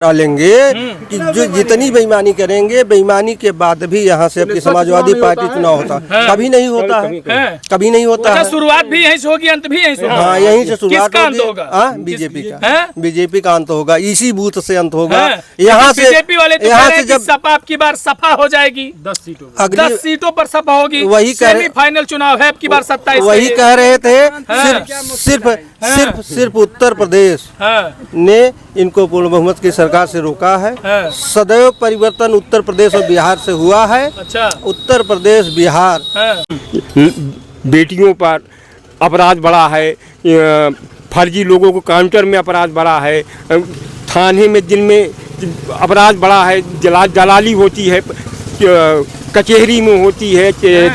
डालेंगे कि जो जितनी बेईमानी करेंगे, बेईमानी के बाद भी यहाँ से आपकी समाजवादी पार्टी चुनाव होता है। कभी नहीं होता है, कभी नहीं होता है। शुरुआत भी यहीं से होगी, अंत भी यहीं से होगा। हाँ, यहीं से शुरुआत होगा। हाँ, बीजेपी का अंत होगा, इसी बूथ से अंत होगा। यहाँ से बीजेपी वाले यहाँ से जब सपा आपकी बार सपा हो जाएगी 10 सीटों पर सपा होगी। वही सेमीफाइनल चुनाव है आपकी बार 27। वही कह रहे थे, सिर्फ उत्तर प्रदेश ने इनको पूर्ण बहुमत की सरकार से रोका है। सदैव परिवर्तन उत्तर प्रदेश और बिहार से हुआ है। अच्छा। उत्तर प्रदेश बिहार बेटियों पर अपराध बढ़ा है, फर्जी लोगों को काउंटर में अपराध बढ़ा है, थाने में दिन में अपराध बढ़ा है, दलाली होती है, कचहरी में होती है,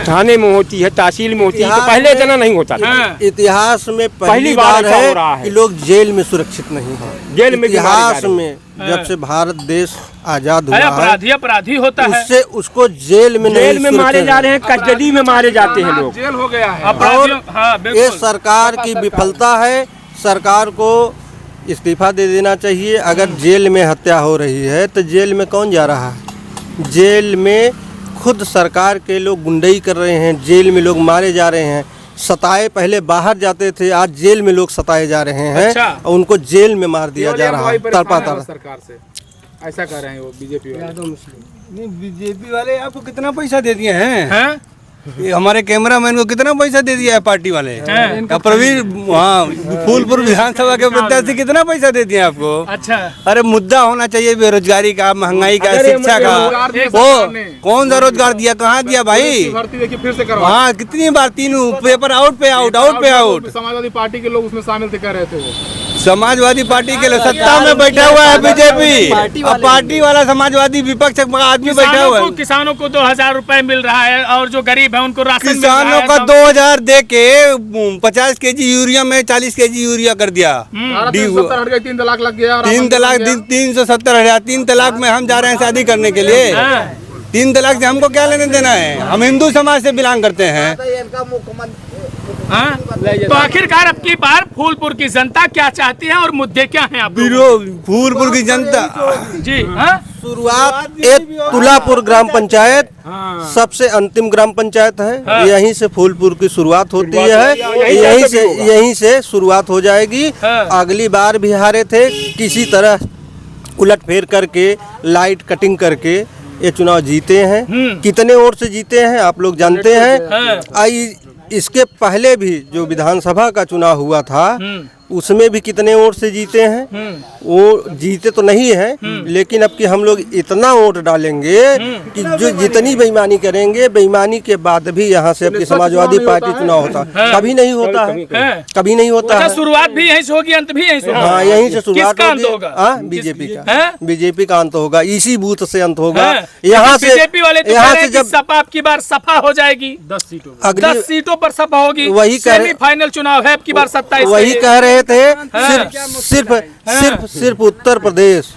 थाने में होती है, तहसील में होती है। तो पहले इतना नहीं होता था। इतिहास में पहली बार है कि लोग जेल में सुरक्षित नहीं हैं। जेल में इतिहास में जब से भारत देश आजाद हुआ है, अपराधी होता है, उससे उसको जेल में मारे जा रहे हैं, कस्टडी में मारे जाते हैं लोग। जेल हो गया है। और ये सरकार की विफलता है। सरकार को इस्तीफा दे देना चाहिए। अगर जेल में हत्या हो रही है तो जेल में कौन जा रहा है? जेल में खुद सरकार के लोग गुंडई कर रहे हैं, जेल में लोग मारे जा रहे हैं। सताए पहले बाहर जाते थे, आज जेल में लोग सताए जा रहे हैं। अच्छा। और उनको जेल में मार दिया जा रहा है तड़पा सरकार से। ऐसा कर रहे हैं वो बीजेपी वाले। नहीं, बीजेपी वाले आपको कितना पैसा दे दिए हैं? ये हमारे कैमरामैन को कितना पैसा दे दिया है पार्टी वाले? प्रवीण, हाँ, फूलपुर विधानसभा के प्रत्याशी कितना पैसा दे दिया आपको? अच्छा। अरे मुद्दा होना चाहिए बेरोजगारी का, महंगाई का, शिक्षा का। वो कौन सा रोजगार दिया, कहाँ दिया भाई? भर्ती देखिए फिर से करो। हाँ, कितनी बार 3 पेपर आउट पे आउट, आउट पे आउट। समाजवादी पार्टी के लोग उसमें शामिल थे, कह रहे थे वो। समाजवादी पार्टी के सत्ता में बैठा हुआ है बीजेपी, और पार्टी वाला समाजवादी विपक्ष आदमी बैठा हुआ है। किसानों को 2000 रुपए मिल रहा है और जो गरीब है उनको राशन किसानों का 2000 दे के 50 केजी यूरिया में 40 केजी यूरिया कर दिया। 3 तलाक लग गया। 3 तलाक 370,000। 3 तलाक में हम जा रहे हैं शादी करने के लिए। 3 तलाक से हमको क्या लेने देना है? हम हिंदू समाज से बिलोंग करते हैं। तो आखिरकार अब की बार फूलपुर की जनता क्या चाहती है और मुद्दे क्या हैं? आप फूलपुर की जनता जी शुरुआत एक तुलापुर ग्राम पंचायत सबसे अंतिम ग्राम पंचायत है। यहीं से फूलपुर की शुरुआत होती है, यहीं से शुरुआत हो जाएगी। अगली बार भी हारे थे, किसी तरह उलटफेर करके, लाइट कटिंग करके ये चुनाव जीते हैं। कितने वोट से जीते हैं आप लोग जानते हैं। इसके पहले भी जो विधानसभा का चुनाव हुआ था उसमें भी कितने वोट से जीते हैं। वो जीते तो नहीं है, लेकिन अब कि हम लोग इतना वोट डालेंगे कि जो जितनी बेईमानी करेंगे, बेईमानी के बाद भी यहाँ से आपकी समाजवादी पार्टी चुनाव होता है। कभी नहीं होता है, कभी नहीं होता है। शुरुआत भी यहीं से होगी, अंत भी यहीं से होगा। हाँ, यहीं से शुरुआत होगा। हाँ, बीजेपी का अंत होगा, इसी बूथ से अंत होगा। यहाँ से बीजेपी वाले यहाँ से जब सपा आपकी बार सपा हो जाएगी 10 सीटों पर सपा होगी। वही सेमीफाइनल चुनाव है आपकी बार 27। वही कह रहे थे, सिर्फ उत्तर प्रदेश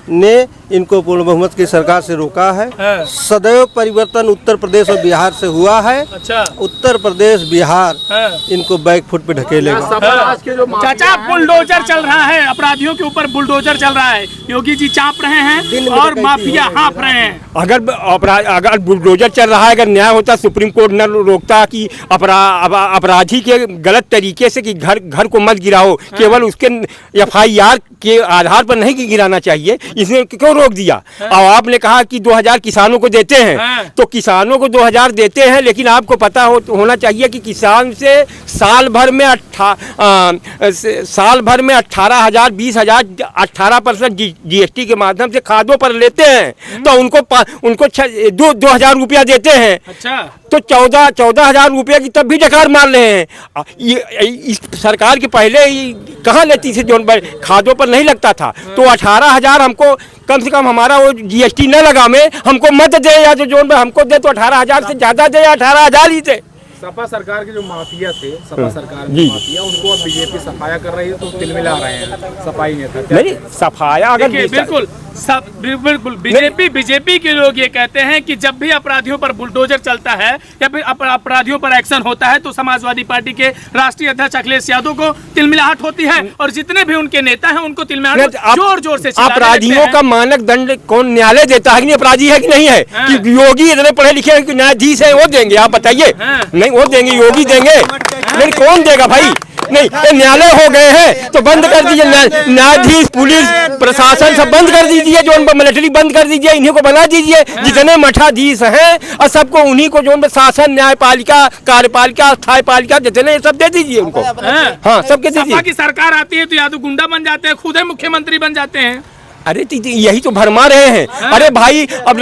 ने इनको पूर्ण बहुमत की सरकार से रोका है। सदैव परिवर्तन उत्तर प्रदेश और बिहार से हुआ है। अच्छा। उत्तर प्रदेश बिहार इनको बैकफुट पे ढकेलेगा। चाचा, बुलडोजर चल रहा है, अपराधियों के ऊपर बुलडोजर चल रहा है। योगी जी चाप रहे हैं और माफिया हाँफ रहे हैं। अगर बुलडोजर चल रहा है, अगर न्याय होता, सुप्रीम कोर्ट न रोकता कि अपराधी के गलत तरीके से कि घर को मत गिराओ, केवल उसके FIR के आधार पर नहीं गिराना चाहिए, इसने क्यों रोक दिया? और आपने कहा कि 2000 किसानों को देते हैं, तो किसानों को 2000 देते हैं, लेकिन आपको पता होना चाहिए कि किसान से साल भर में 18,000 20,000 18% GST के माध्यम से खादों पर लेते हैं। तो उनको 2,000 रुपया देते हैं। अच्छा। तो 14,000 रुपये की तब भी डकार मार रहे हैं। इस सरकार के पहले कहाँ लेती थी, जो खादों पर नहीं लगता था। तो 18,000 हमको कम से कम हमारा वो GST न लगा में हमको मत दे, या जो हमको दे तो 18,000 से ज्यादा दे, या 18,000 ही दे। सपा सरकार के जो माफिया थे, सपा सरकार के माफिया, उनको अब बीजेपी सफाया कर रही है, तो तिलमिला रहे हैं सफाई नेता। नहीं, सफाया अगर बिल्कुल सब बिल्कुल बीजेपी के लोग ये कहते हैं कि जब भी अपराधियों पर बुलडोजर चलता है या फिर अपराधियों पर एक्शन होता है तो समाजवादी पार्टी के राष्ट्रीय अध्यक्ष अखिलेश यादव को तिलमिलाहट होती है और जितने भी उनके नेता हैं उनको तिलमिलाहट जोर जोर से अपराधियों का मानक दंड कौन न्यायालय देता है कि नहीं, अपराधी है कि नहीं है? कि योगी इतने पढ़े लिखे न्यायाधीश है वो देंगे? आप बताइए। नहीं वो देंगे, योगी देंगे? नहीं कौन देगा भाई? नहीं न्यायालय हो गए हैं तो बंद कर दीजिए, न्यायाधीश पुलिस प्रशासन सब बंद कर दीजिए, जो मिलिट्री बंद कर दीजिए, इन्हीं को बना दीजिए जितने मठाधीश हैं और सबको उन्हीं को जो शासन न्यायपालिका कार्यपालिका स्थायीपालिका जितने सब दे दीजिए उनको। हाँ सबके दीजिए। की सरकार आती है तो या तो गुंडा बन जाते हैं, खुद ही मुख्यमंत्री बन जाते हैं। अरे यही तो भरमा रहे हैं। अरे भाई अब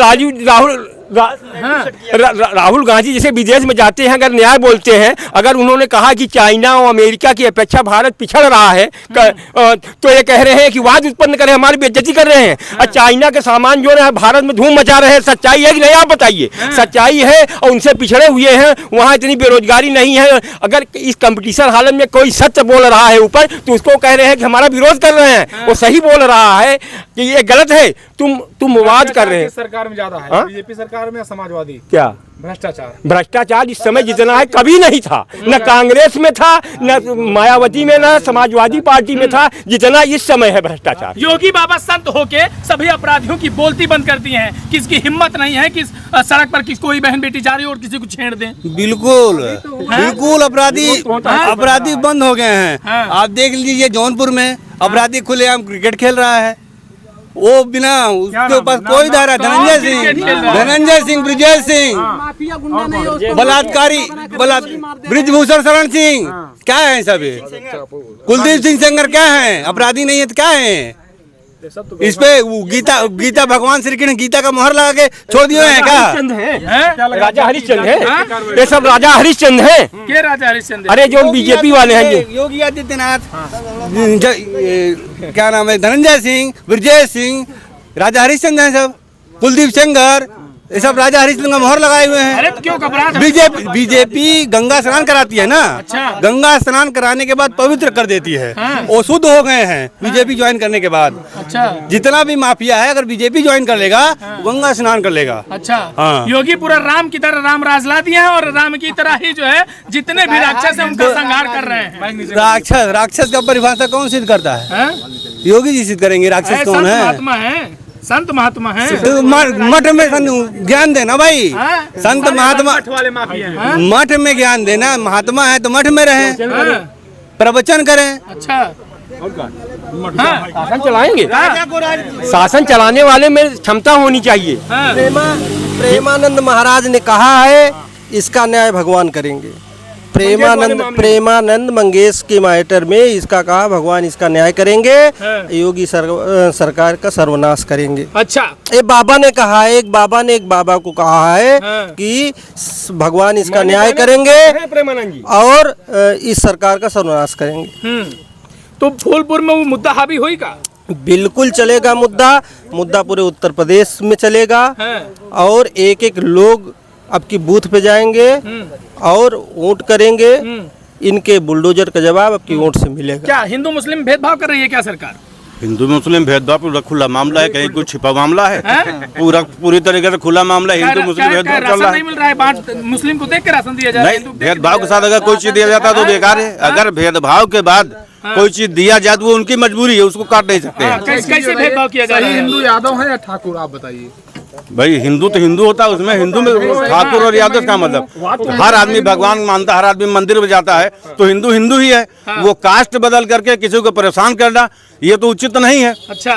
राहुल गांधी जैसे विदेश में जाते हैं, अगर न्याय बोलते हैं, अगर उन्होंने कहा कि चाइना और अमेरिका की अपेक्षा भारत पिछड़ रहा है तो ये कह रहे हैं कि वाद उत्पन्न कर रहे हैं, हमारी बेइज्जती कर रहे हैं। और चाइना के सामान जो है भारत में धूम मचा रहे हैं। सच्चाई है कि नहीं आप बताइए? सच्चाई है और उनसे पिछड़े हुए हैं, वहाँ इतनी बेरोजगारी नहीं है। अगर इस कंपटीशन हालत में कोई सच बोल रहा है ऊपर तो उसको कह रहे हैं कि हमारा विरोध कर रहे हैं। वो सही बोल रहा है कि ये गलत है, तुम वाद कर रहे हैं। सरकार में ज्यादा है बीजेपी सरकार में, समाजवादी क्या भ्रष्टाचार इस समय जितना है कभी नहीं था, न कांग्रेस में था, न मायावती में, न समाजवादी पार्टी में था जितना इस समय है भ्रष्टाचार। योगी बाबा संत होके सभी अपराधियों की बोलती बंद कर दी है। किसकी हिम्मत नहीं है कि सड़क पर कोई बहन बेटी जा रही हो और किसी को छेड़ दें। बिल्कुल अपराधी बंद हो गए हैं। आप देख लीजिए जौनपुर में अपराधी खुलेआम क्रिकेट खेल रहा है, वो बिना उसके ऊपर कोई धारा, धनंजय सिंह ब्रिजेश सिंह बलात्कारी ब्रिजभूषण शरण सिंह क्या है सब? कुलदीप सिंह सेंगर क्या है? अपराधी नहीं है तो क्या है? इस पे गीता भगवान श्री कृष्ण गीता का मोहर लगा के छोड़ दिए हैं क्या? राजा हरिश्चंद्र है ये सब, राजा हरिश्चंद्र है। क्या राजा हरिश्चंद्र? अरे जो बीजेपी वाले हैं योगी आदित्यनाथ, क्या नाम है, धनंजय सिंह, ब्रजेश सिंह, राजा हरिश्चंद्र है सब, कुलदीप सेंगर, ये सब राजा हरिश्चंद्र का मोहर लगाए हुए हैं। अरे तो क्यों घबराहट? बीजेपी गंगा स्नान कराती है ना। अच्छा। गंगा स्नान कराने के बाद पवित्र कर देती है। वो शुद्ध हो गए हैं बीजेपी ज्वाइन करने के बाद। अच्छा। जितना भी माफिया है अगर बीजेपी ज्वाइन कर लेगा गंगा स्नान कर लेगा। अच्छा। हाँ। योगी पूरा राम की तरह राम राज ला दिए हैं और राम की तरह ही जो है जितने भी राक्षस है उनका संहार कर रहे हैं। राक्षस का परिभाषा कौन सिद्ध करता है? योगी जी सिद्ध करेंगे राक्षस कौन है। महात्मा है, संत महात्मा है। तो मठ में ज्ञान देना भाई, संत महात्मा मठ में ज्ञान देना। महात्मा है तो मठ में रहे, प्रवचन करें। अच्छा शासन चलाएंगे, शासन चलाने वाले में क्षमता होनी चाहिए। प्रेमानंद महाराज ने कहा है इसका न्याय भगवान करेंगे। प्रेमानंद मंगेश के मैटर में इसका कहा भगवान इसका न्याय करेंगे, योगी सरकार का सर्वनाश करेंगे। अच्छा। एक बाबा ने कहा है, एक बाबा को कहा है कि भगवान इसका न्याय करेंगे प्रेमानंद जी और इस सरकार का सर्वनाश करेंगे। तो फूलपुर में वो मुद्दा हावी हुई का? बिल्कुल चलेगा मुद्दा पूरे उत्तर प्रदेश में चलेगा और एक एक लोग अब की बूथ पे जाएंगे और वोट करेंगे। इनके बुलडोजर का जवाब अब की वोट से मिलेगा। क्या हिंदू मुस्लिम भेदभाव कर रही है क्या सरकार? हिंदू मुस्लिम भेदभाव पूरा खुला मामला है, कहीं कुछ छिपा मामला है? पूरी तरीके से खुला मामला है। हिंदू मुस्लिम भेदभाव चल रहा है। नहीं मिल रहा है, मुस्लिम को देख के राशन दिया जा रहा है। नहीं, भेदभाव के साथ अगर कोई चीज दिया जाता है तो बेकार है। अगर भेदभाव के बाद कोई चीज दिया जाए तो वो उनकी मजबूरी है, उसको काट नहीं सकते हैं। कैसे भेदभाव किया जा रहा है? हिंदू यादव है या ठाकुर, आप बताइए। भाई हिंदू तो हिंदू होता है, उसमें हिंदू में ठाकुर और यादव का मतलब हर आदमी भगवान मानता, हर आदमी मंदिर में जाता है तो हिंदू हिंदू ही है। वो कास्ट बदल करके किसी को परेशान करना ये तो उचित नहीं है। अच्छा।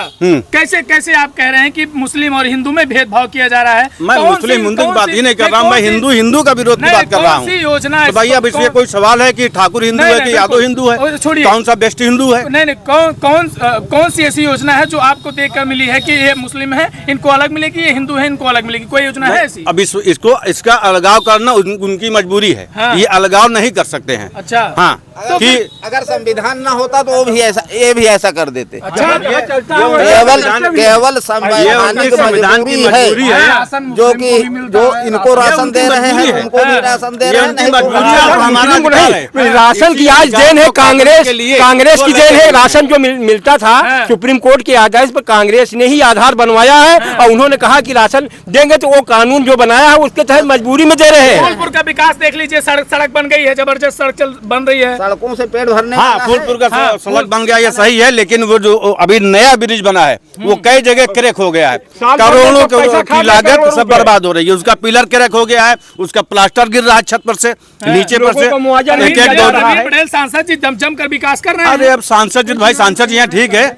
कैसे आप कह रहे हैं कि मुस्लिम और हिंदू में भेदभाव किया जा रहा है? मैं मुस्लिम हिंदू की बात ही नहीं कर रहा हूँ, मैं हिंदू का विरोध की बात कर रहा हूँ। योजना तो भाई अब इसमें कोई सवाल है कि ठाकुर हिंदू है कि यादव हिंदू है? कौन सा बेस्ट हिंदू है? नहीं, कौन सी ऐसी योजना है जो आपको देखकर मिली है कि ये मुस्लिम है इनको अलग मिलेगी, ये हिंदू है इनको अलग मिलेगी, कोई योजना है ऐसी? अब इसका अलगाव करना उनकी मजबूरी है। हाँ। ये अलगाव नहीं कर सकते हैं। अच्छा। हाँ कि अगर संविधान ना होता तो वो भी ऐसा, ये भी ऐसा कर देते। अच्छा, केवल संविधान की मजबूरी है, जो कि जो इनको राशन दे रहे हैं उनको भी राशन दे रहे हैं। नहीं, राशन की आज देन है कांग्रेस की देन है। राशन जो मिलता था सुप्रीम कोर्ट के आदेश पर कांग्रेस ने ही आधार बनवाया है और उन्होंने कहा कि राशन देंगे, तो वो कानून जो बनाया है उसके तहत मजबूरी में दे रहे हैं। फूलपुर का विकास देख लीजिए, सड़क बन गई है, जबरदस्त सड़क बन रही है, सड़कों से पेट भरने। हाँ, फूलपुर का सड़क बन गया, ये सही है, लेकिन वो जो अभी नया ब्रिज बना है वो कई जगह क्रैक हो गया है। करोड़ों की लागत सब बर्बाद हो रही है। उसका पिलर क्रैक हो गया है, उसका प्लास्टर गिर रहा है छत पर से, नीचे पर से। रवि पटेल सांसद जी जम कर विकास कर रहे हैं। अरे अब सांसद जी, भाई सांसद जी हैं, ठीक है।